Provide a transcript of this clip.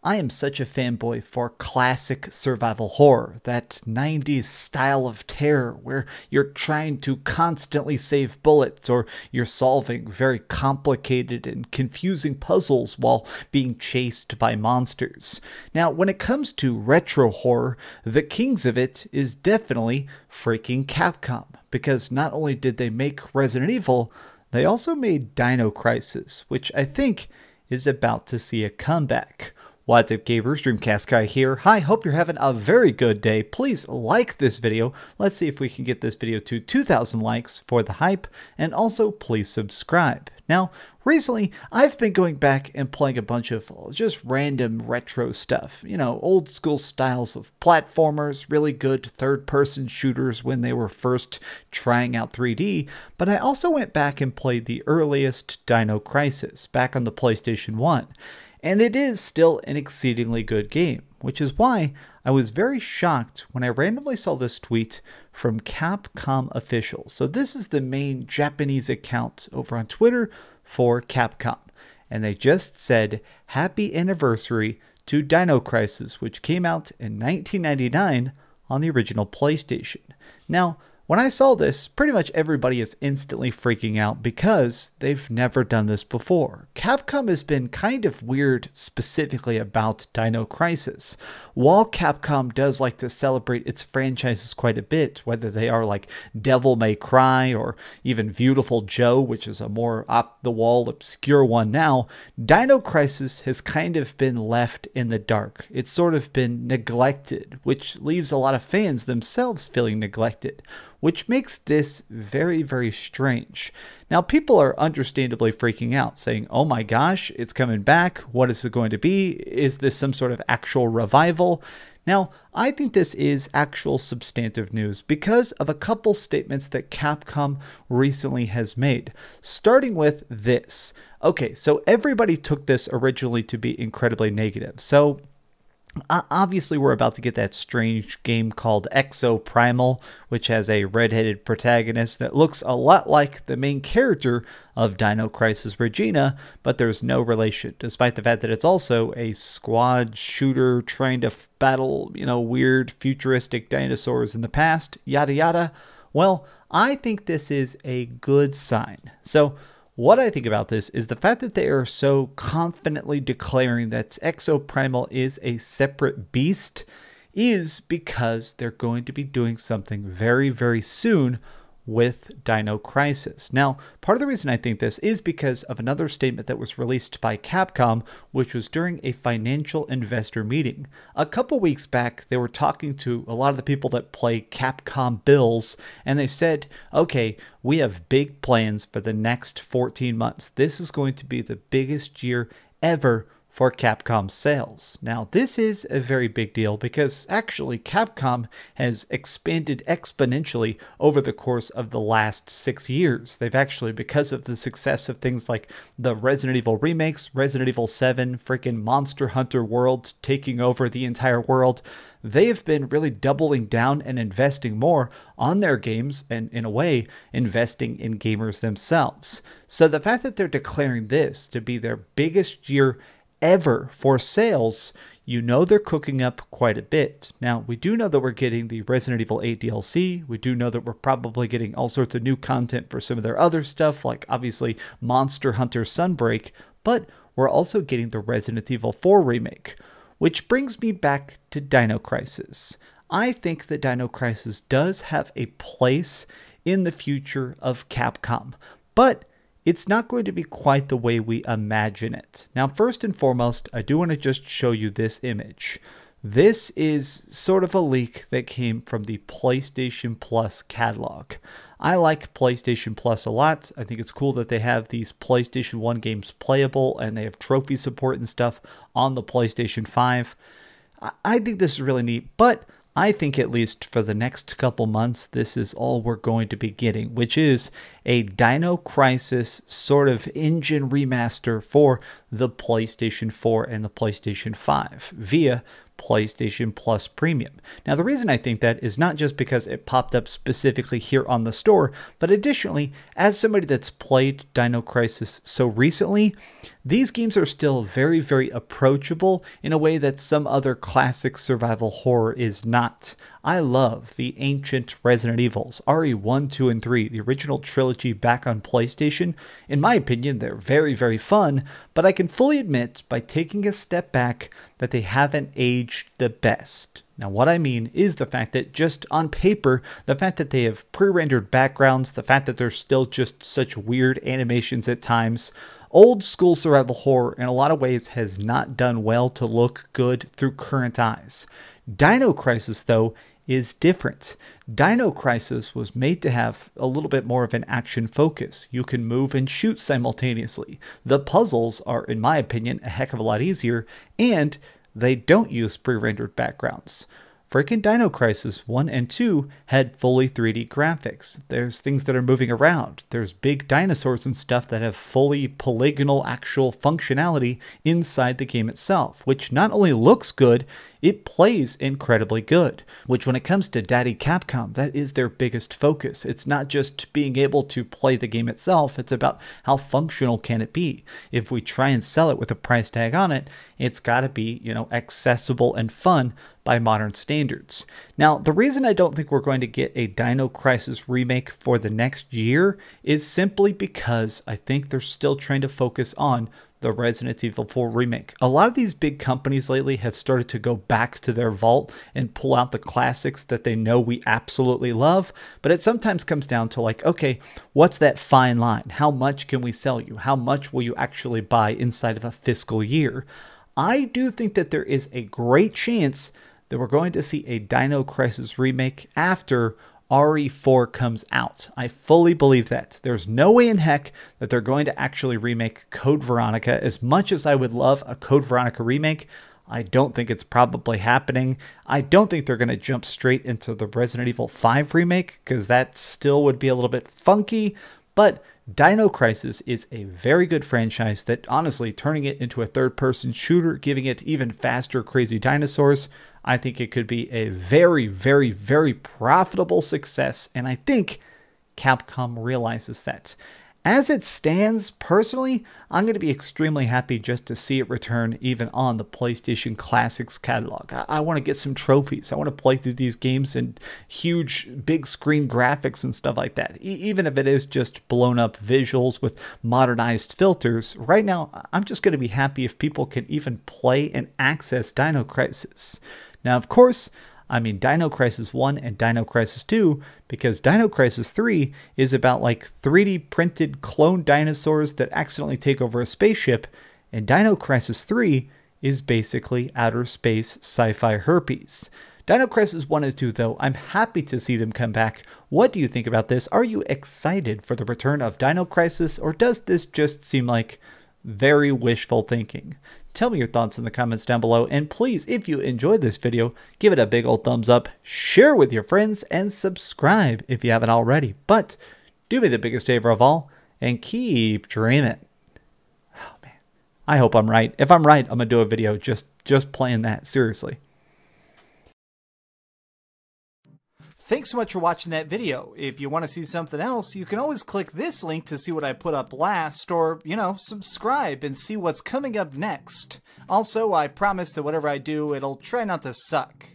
I am such a fanboy for classic survival horror, that 90s style of terror where you're trying to constantly save bullets or you're solving very complicated and confusing puzzles while being chased by monsters. Now, when it comes to retro horror, the kings of it is definitely freaking Capcom, because not only did they make Resident Evil, they also made Dino Crisis, which I think is about to see a comeback. What's up, gamers? DreamcastGuy here. Hi, hope you're having a very good day. Please like this video. Let's see if we can get this video to 2,000 likes for the hype, and also please subscribe. Now, recently, I've been going back and playing a bunch of just random retro stuff. You know, old school styles of platformers, really good third-person shooters when they were first trying out 3D, but I also went back and played the earliest Dino Crisis back on the PlayStation 1. And it is still an exceedingly good game, which is why I was very shocked when I randomly saw this tweet from Capcom officials. So this is the main Japanese account over on Twitter for Capcom. And they just said, "Happy anniversary to Dino Crisis," which came out in 1999 on the original PlayStation. Now, when I saw this, pretty much everybody is instantly freaking out because they've never done this before. Capcom has been kind of weird specifically about Dino Crisis. While Capcom does like to celebrate its franchises quite a bit, whether they are like Devil May Cry or even Beautiful Joe, which is a more up-the-wall obscure one now, Dino Crisis has kind of been left in the dark. It's sort of been neglected, which leaves a lot of fans themselves feeling neglected, which makes this very, very strange. Now, people are understandably freaking out, saying, "Oh my gosh, it's coming back. What is it going to be? Is this some sort of actual revival?" Now, I think this is actual substantive news because of a couple statements that Capcom recently has made, starting with this. Okay, so everybody took this originally to be incredibly negative. So obviously, we're about to get that strange game called Exoprimal, which has a red-headed protagonist that looks a lot like the main character of Dino Crisis Regina, but there's no relation, despite the fact that it's also a squad shooter trying to battle, weird futuristic dinosaurs in the past, yada yada. Well, I think this is a good sign. So, what I think about this is the fact that they are so confidently declaring that Exoprimal is a separate beast is because they're going to be doing something very, very soon with Dino Crisis. Now, part of the reason I think this is because of another statement that was released by Capcom, which was during a financial investor meeting. A couple weeks back, they were talking to a lot of the people that play Capcom bills, and they said, okay, we have big plans for the next 14 months. This is going to be the biggest year ever for Capcom sales. Now, this is a very big deal because actually Capcom has expanded exponentially over the course of the last 6 years. They've actually, because of the success of things like the Resident Evil remakes, Resident Evil 7, freaking Monster Hunter World taking over the entire world, they have been really doubling down and investing more on their games and, in a way, investing in gamers themselves. So the fact that they're declaring this to be their biggest year ever for sales, they're cooking up quite a bit. Now, we do know that we're getting the Resident Evil 8 DLC. We do know that we're probably getting all sorts of new content for some of their other stuff, like obviously Monster Hunter Sunbreak, but we're also getting the Resident Evil 4 remake, which brings me back to Dino Crisis. I think that Dino Crisis does have a place in the future of Capcom, but it's not going to be quite the way we imagine it. Now, first and foremost, I do want to just show you this image. This is sort of a leak that came from the PlayStation Plus catalog. I like PlayStation Plus a lot. I think it's cool that they have these PlayStation 1 games playable and they have trophy support and stuff on the PlayStation 5. I think this is really neat, but I think at least for the next couple months, this is all we're going to be getting, which is a Dino Crisis sort of engine remaster for the PlayStation 4 and the PlayStation 5 via PlayStation Plus Premium. Now, the reason I think that is not just because it popped up specifically here on the store, but additionally, as somebody that's played Dino Crisis so recently, these games are still very, very approachable in a way that some other classic survival horror is not. I love the ancient Resident Evils, RE1, 2, and 3, the original trilogy back on PlayStation. In my opinion, they're very, very fun, but I can fully admit, by taking a step back, that they haven't aged the best. Now, what I mean is the fact that just on paper, the fact that they have pre-rendered backgrounds, the fact that there's still just such weird animations at times, old school survival horror in a lot of ways has not done well to look good through current eyes. Dino Crisis, though, is different. Dino Crisis was made to have a little bit more of an action focus. You can move and shoot simultaneously. The puzzles are, in my opinion, a heck of a lot easier, and they don't use pre-rendered backgrounds. Freaking Dino Crisis 1 and 2 had fully 3D graphics. There's things that are moving around. There's big dinosaurs and stuff that have fully polygonal actual functionality inside the game itself, which not only looks good, it plays incredibly good. Which, when it comes to Daddy Capcom, that is their biggest focus. It's not just being able to play the game itself, it's about how functional can it be. If we try and sell it with a price tag on it, it's gotta be, accessible and fun by modern standards. Now, the reason I don't think we're going to get a Dino Crisis remake for the next year is simply because I think they're still trying to focus on the Resident Evil 4 remake. A lot of these big companies lately have started to go back to their vault and pull out the classics that they know we absolutely love, but it sometimes comes down to like, okay, what's that fine line? How much can we sell you? How much will you actually buy inside of a fiscal year? I do think that there is a great chance that we're going to see a Dino Crisis remake after RE4 comes out. I fully believe that. There's no way in heck that they're going to actually remake Code Veronica. As much as I would love a Code Veronica remake, I don't think it's probably happening. I don't think they're going to jump straight into the Resident Evil 5 remake, because that still would be a little bit funky, but Dino Crisis is a very good franchise that, honestly, turning it into a third-person shooter, giving it even faster, crazy dinosaurs, I think it could be a very, very, very profitable success, and I think Capcom realizes that. As it stands, personally, I'm going to be extremely happy just to see it return even on the PlayStation Classics catalog. I want to get some trophies. I want to play through these games in huge, big screen graphics and stuff like that. Even if it is just blown up visuals with modernized filters, right now, I'm just going to be happy if people can even play and access Dino Crisis. Now, of course, I mean Dino Crisis 1 and Dino Crisis 2, because Dino Crisis 3 is about like 3D printed clone dinosaurs that accidentally take over a spaceship, and Dino Crisis 3 is basically outer space sci-fi herpes. Dino Crisis 1 and 2, though, I'm happy to see them come back. What do you think about this? Are you excited for the return of Dino Crisis, or does this just seem like very wishful thinking? Tell me your thoughts in the comments down below, and please, if you enjoyed this video, give it a big old thumbs up, share with your friends, and subscribe if you haven't already. But do me the biggest favor of all, and keep dreaming. Oh man, I hope I'm right. If I'm right, I'm gonna do a video just playing that, seriously. Thanks so much for watching that video. If you want to see something else, you can always click this link to see what I put up last, or, subscribe and see what's coming up next. Also, I promise that whatever I do, it'll try not to suck.